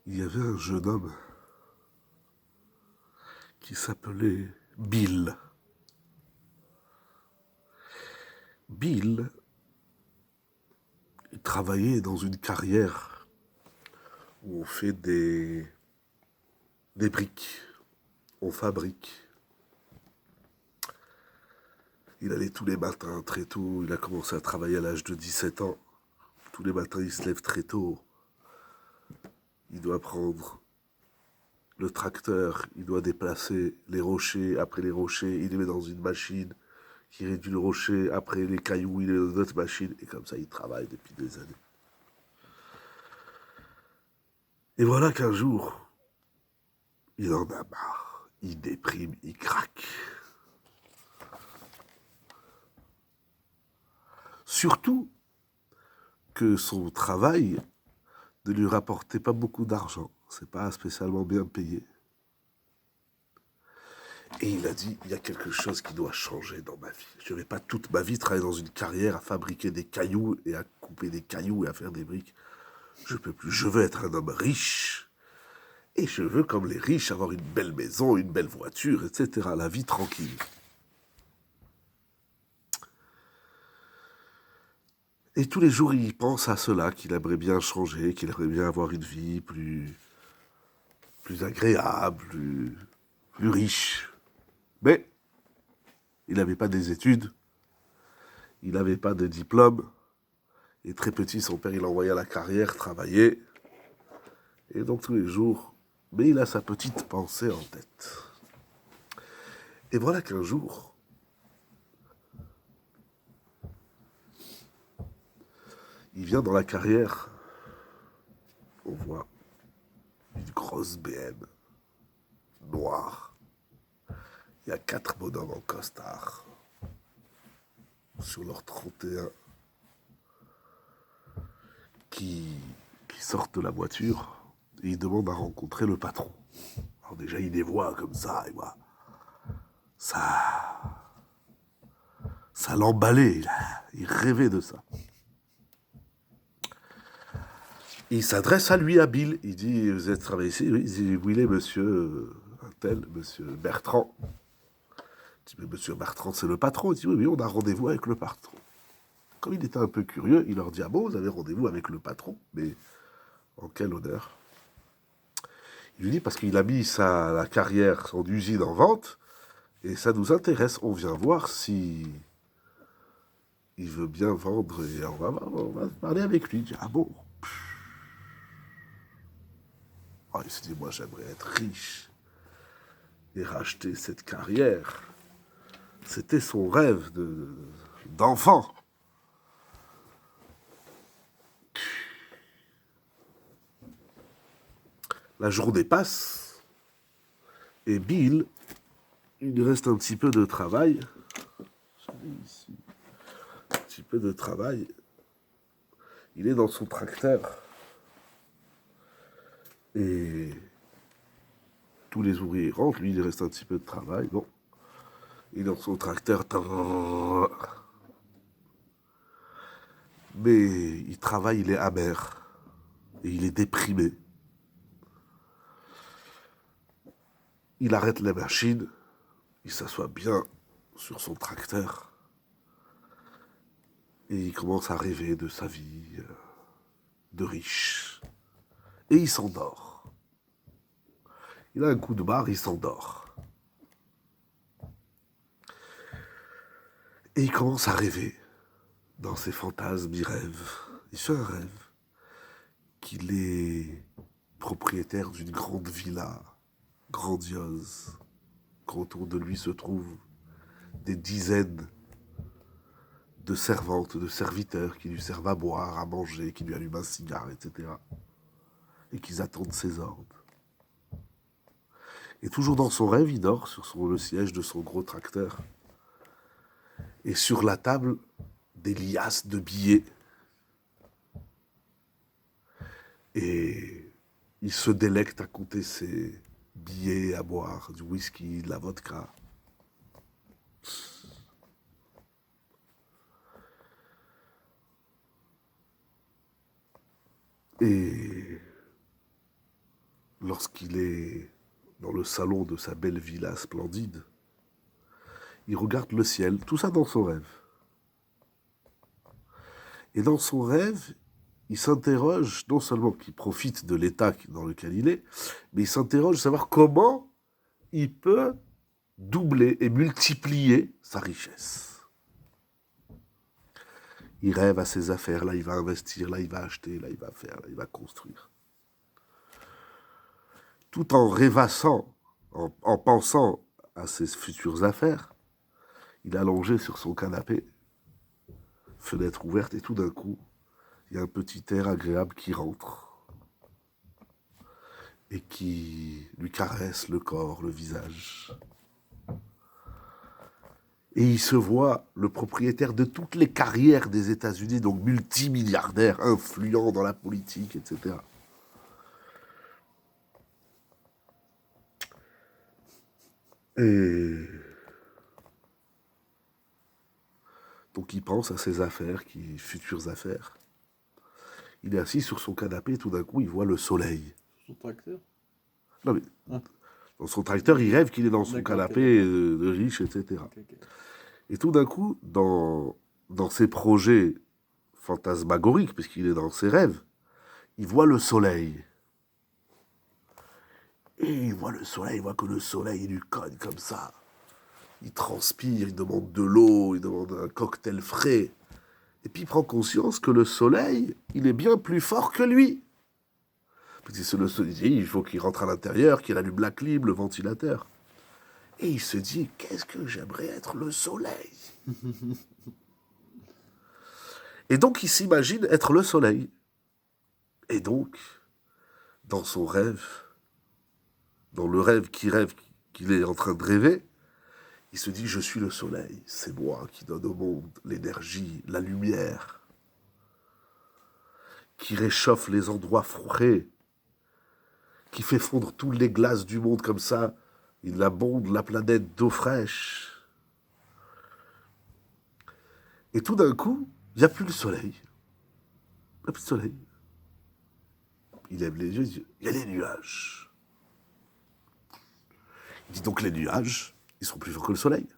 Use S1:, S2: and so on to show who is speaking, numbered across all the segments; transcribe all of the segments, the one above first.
S1: il y avait un jeune homme qui s'appelait Bill. Bill, il travaillait dans une carrière où on fait des briques, on fabrique. Il allait tous les matins très tôt, il a commencé à travailler à l'âge de 17 ans. Tous les matins, il se lève très tôt. Il doit prendre le tracteur, il doit déplacer les rochers. Après les rochers, il les met dans une machine qui réduit le rocher. Après les cailloux, il est dans une autre machine. Et comme ça, il travaille depuis des années. Et voilà qu'un jour, il en a marre. Il déprime, il craque. Surtout que son travail ne lui rapportait pas beaucoup d'argent. C'est pas spécialement bien payé. Et il a dit, il y a quelque chose qui doit changer dans ma vie. Je ne vais pas toute ma vie travailler dans une carrière à fabriquer des cailloux et à couper des cailloux et à faire des briques. Je peux plus. Je veux être un homme riche. Et je veux, comme les riches, avoir une belle maison, une belle voiture, etc. La vie tranquille. Et tous les jours, il pense à cela, qu'il aimerait bien changer, qu'il aimerait bien avoir une vie plus agréable, plus riche. Mais il n'avait pas des études, il n'avait pas de diplôme. Et très petit, son père, il l'envoyait à la carrière travailler. Et donc tous les jours, mais il a sa petite pensée en tête. Et voilà qu'un jour, il vient dans la carrière, on voit une grosse BM noire. Il y a 4 bonhommes en costard sur leur 31 qui, qui sortent de la voiture et ils demandent à rencontrer le patron. Alors déjà, il les voit comme ça, et voit ça, ça l'emballait, il rêvait de ça. Il s'adresse à lui, à Bill. Il dit, vous êtes travaillé ici? Oui. Il dit, où il est, monsieur un tel, monsieur Bertrand? Il dit, mais monsieur Bertrand, c'est le patron. Il dit, oui, oui, on a rendez-vous avec le patron. Comme il était un peu curieux, il leur dit, ah bon, vous avez rendez-vous avec le patron? Mais en quel honneur? Il lui dit, parce qu'il a mis la carrière, son usine en vente, et ça nous intéresse. On vient voir si il veut bien vendre, et on va parler avec lui. Il dit, ah bon? Oh, il se dit, moi, j'aimerais être riche et racheter cette carrière. C'était son rêve d'enfant. La journée passe et Bill, il lui reste un petit peu de travail. Un petit peu de travail. Il est dans son tracteur et tous les ouvriers rentrent. Lui, il lui reste un petit peu de travail. Bon, il est dans son tracteur. Mais il travaille, il est amer et il est déprimé. Il arrête la machine, il s'assoit bien sur son tracteur et il commence à rêver de sa vie de riche. Et il s'endort. Il a un coup de barre, il s'endort. Et il commence à rêver. Dans ses fantasmes, il rêve. Il fait un rêve qu'il est propriétaire d'une grande villa, grandiose, qu'autour de lui se trouvent des dizaines de servantes, de serviteurs qui lui servent à boire, à manger, qui lui allument un cigare, etc. Et qu'ils attendent ses ordres. Et toujours dans son rêve, il dort sur le siège de son gros tracteur. Et sur la table, des liasses de billets. Et il se délecte à compter ses billets, à boire du whisky, de la vodka. Et lorsqu'il est dans le salon de sa belle villa splendide, il regarde le ciel, tout ça dans son rêve. Et dans son rêve, il s'interroge, non seulement qu'il profite de l'état dans lequel il est, mais il s'interroge de savoir comment il peut doubler et multiplier sa richesse. Il rêve à ses affaires, là il va investir, là il va acheter, là il va faire, là il va construire. Tout en rêvassant, en pensant à ses futures affaires, il est allongé sur son canapé, fenêtre ouverte, et tout d'un coup, il y a un petit air agréable qui rentre et qui lui caresse le corps, le visage. Et il se voit le propriétaire de toutes les carrières des États-Unis, donc multimilliardaire, influent dans la politique, etc. Et donc il pense à ses affaires, futures affaires. Il est assis sur son canapé et tout d'un coup il voit le soleil.
S2: Son tracteur?
S1: Non mais, dans son tracteur, il rêve qu'il est dans son canapé de riche, etc. Et tout d'un coup, dans ses projets fantasmagoriques, puisqu'il est dans ses rêves, il voit le soleil. Et il voit le soleil, il voit que le soleil, il lui cogne comme ça. Il transpire, il demande de l'eau, il demande un cocktail frais. Et puis il prend conscience que le soleil, il est bien plus fort que lui. Parce que le soleil, il faut qu'il rentre à l'intérieur, qu'il allume la clim, le ventilateur. Et il se dit, qu'est-ce que j'aimerais être le soleil. Et donc il s'imagine être le soleil. Et donc, dans son rêve, dans le rêve qu'il est en train de rêver, il se dit, je suis le soleil, c'est moi qui donne au monde l'énergie, la lumière, qui réchauffe les endroits frais, qui fait fondre toutes les glaces du monde comme ça, il abonde la planète d'eau fraîche. Et tout d'un coup, il n'y a plus le soleil. Il n'y a plus de soleil. Il lève les yeux, il y a les nuages. Il dit donc les nuages, ils sont plus forts que le soleil.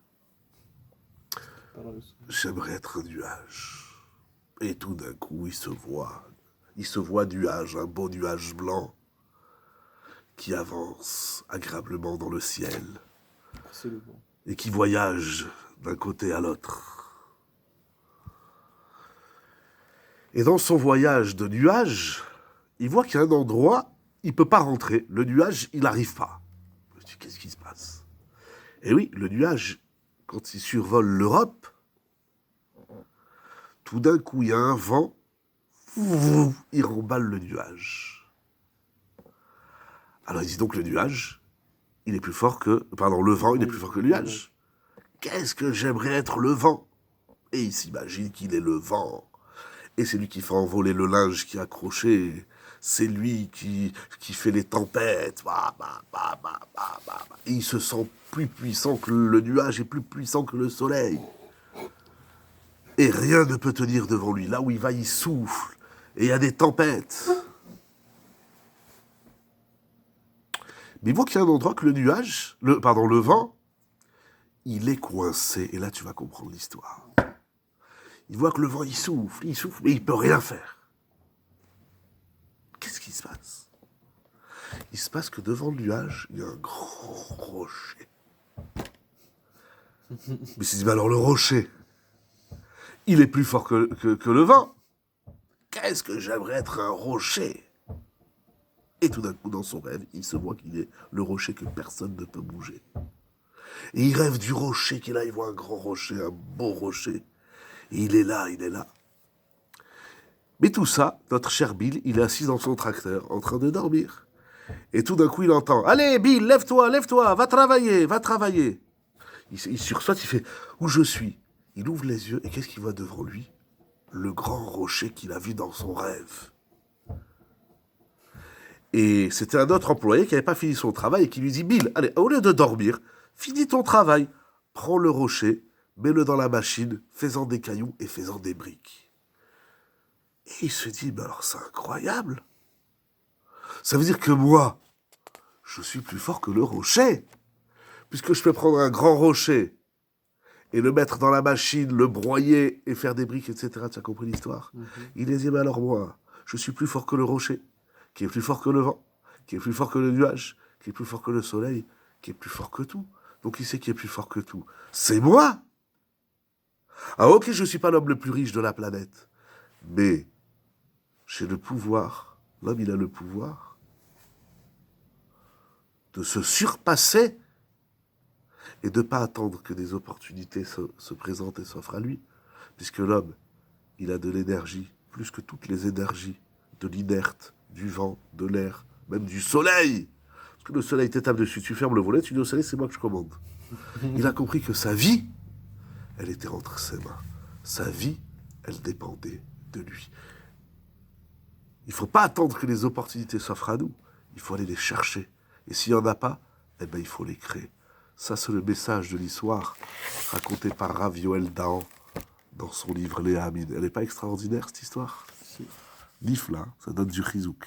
S1: J'aimerais être un nuage. Et tout d'un coup, il se voit nuage, un beau nuage blanc qui avance agréablement dans le ciel et qui voyage d'un côté à l'autre. Et dans son voyage de nuage, il voit qu'il y a un endroit, il ne peut pas rentrer. Le nuage, il n'arrive pas. Je me dis, qu'est-ce qui se passe? Et oui, le nuage, quand il survole l'Europe, tout d'un coup, il y a un vent, il remballe le nuage. Alors il dit donc le nuage, il est plus fort que... Pardon, le vent, il est plus fort que le nuage. Qu'est-ce que j'aimerais être le vent? Et il s'imagine qu'il est le vent. Et c'est lui qui fait envoler le linge qui est accroché. C'est lui qui fait les tempêtes. Et il se sent plus puissant que le nuage et plus puissant que le soleil. Et rien ne peut tenir devant lui. Là où il va, il souffle. Et il y a des tempêtes. Mais il voit qu'il y a un endroit que le vent, il est coincé. Et là, tu vas comprendre l'histoire. Il voit que le vent, il souffle, mais il ne peut rien faire. Qu'est-ce qui se passe? Il se passe que devant le nuage, il y a un grand rocher. Mais il se dit, alors le rocher, il est plus fort que le vent. Qu'est-ce que j'aimerais être un rocher? Et tout d'un coup, dans son rêve, il se voit qu'il est le rocher que personne ne peut bouger. Et il rêve du rocher qu'il a, il voit un grand rocher, un beau rocher. Et il est là, il est là. Mais tout ça, notre cher Bill, il est assis dans son tracteur, en train de dormir. Et tout d'un coup, il entend, « Allez, Bill, lève-toi, va travailler, va travailler. » Il sursaute, il fait, « Où je suis ?» Il ouvre les yeux, et qu'est-ce qu'il voit devant lui? Le grand rocher qu'il a vu dans son rêve. Et c'était un autre employé qui n'avait pas fini son travail et qui lui dit, « Bill, allez, au lieu de dormir, finis ton travail, prends le rocher, mets-le dans la machine, fais-en des cailloux et fais-en des briques. » Et il se dit, « Mais alors c'est incroyable. Ça veut dire que moi, je suis plus fort que le rocher. Puisque je peux prendre un grand rocher et le mettre dans la machine, le broyer et faire des briques, etc. Tu as compris l'histoire? Il les dit, mais alors moi, je suis plus fort que le rocher, qui est plus fort que le vent, qui est plus fort que le nuage, qui est plus fort que le soleil, qui est plus fort que tout. Donc qui c'est qui est plus fort que tout? C'est moi. Ah ok, je ne suis pas l'homme le plus riche de la planète, mais j'ai le pouvoir, l'homme il a le pouvoir de se surpasser et de ne pas attendre que des opportunités se présentent et s'offrent à lui, puisque l'homme, il a de l'énergie, plus que toutes les énergies, de l'inerte, du vent, de l'air, même du soleil. Parce que le soleil t'étape dessus, tu fermes le volet, tu dis au soleil, c'est moi que je commande. Il a compris que sa vie, elle était entre ses mains. Sa vie, elle dépendait de lui. Il ne faut pas attendre que les opportunités s'offrent à nous. Il faut aller les chercher. Et s'il n'y en a pas, eh ben, il faut les créer. Ça, c'est le message de l'histoire raconté par Rav Yoel Dahan dans son livre Les Hamid. Elle n'est pas extraordinaire, cette histoire?
S2: Si.
S1: Nifla, ça donne du chizouk.